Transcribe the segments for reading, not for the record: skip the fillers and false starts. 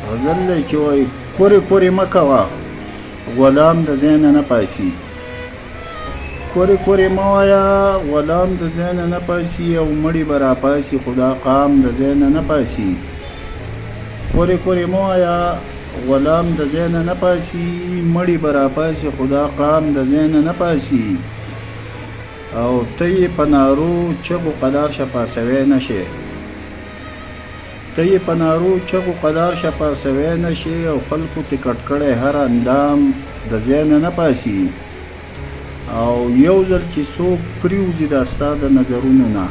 غزل دی چې وایي کورې کورې مه کوه غلام د ځای نه نه پاسي. کورې کورې مه وایه غلام د ځای نه نه پاسي او مړي به راپاسي خو دا قام د ځای نه نه پاسي. کورې کورې مه وایه غلام د ځای نه نه پاسي مړي به راپاسي خو دا قام د ځای نه نه پاسي. او ته یې په نارو چغو قدار شه پاسوی نه شې. ته یې په نارو چغو قدار شه پاسوی نه شې او خلکو تې کټ کړی هر اندام د ځای نه نه پاسي. او یو ځل چې څوک پرېوځي دا ستا د نظرونو نه،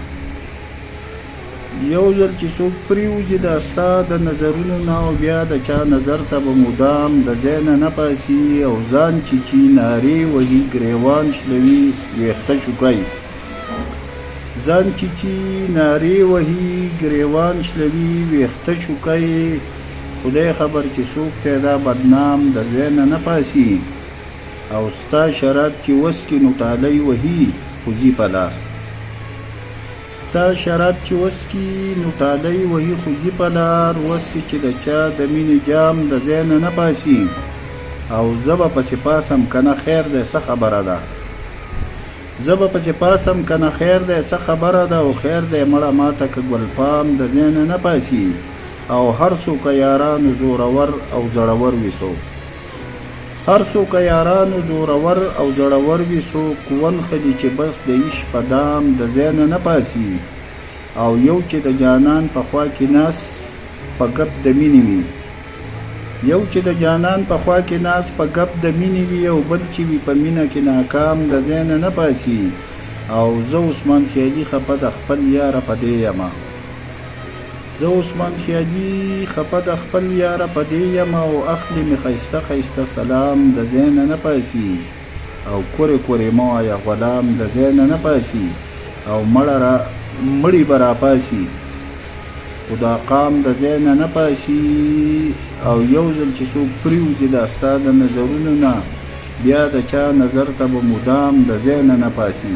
یو ځل چې څوک پرېوځي دا ستا د نظرونو نه او بیا د چا نظر ته به مدام د ځای نه نه پاسي. او ځان چې نارې وهي ګریوان شلوي ویښته چوکۍ. ځان چې نارې وهي ګریوان شلوي ویښته چوکۍ. خدای خبر چې څوک ته دا بدنام د ځای نه نه پاسي. او ستا شراب چې وس کې نو ټالۍ وهي خو ځي په لار. ستا شراب چې وس کې نو ټالۍ وهي خو ځي په لار. وس کې چې د چا د مینې جام د ځای نه نه پاسي. او زه به پسې پاسم که نه خیر دی څه خبره ده. زه به پسې پاسم که نه خیر دی څه خبره ده. او خیر دی مړه ماته که ګلپام د ځای نه نه پاسي. او هر څوک یارانو زورور او زړور وي څوک. هر څوک یارانو زورور او زړور وي څوک. ونښلي چې بس د عشق په دام د ځای نه نه پاسي. او یو چې د جانان په خوا کې ناس په ګپ د مینې وي. یو چې د جانان په خوا کې ناس په ګپ د مینې وي او بل چې وي په مینه کې ناکام د ځای نه نه پاسي. او زه عثمان خیالي خفه د خپل یاره په دې یمه. زه عثمان خیالي خفه د خپل یاره په دې یم او اخلي مې ښایسته ښایسته سلام د ځای نه نه پاسي. او کورې کورې مه وایه غلام د ځای نه نه پاسي. او مړي به راپاسي خو دا قام د ځای نه نه پاسي. او یو ځل چې څوک پرېوځي دا ستا د نظرونو نه بیا د چا نظر ته به مدام د ځای نه نه پاسي.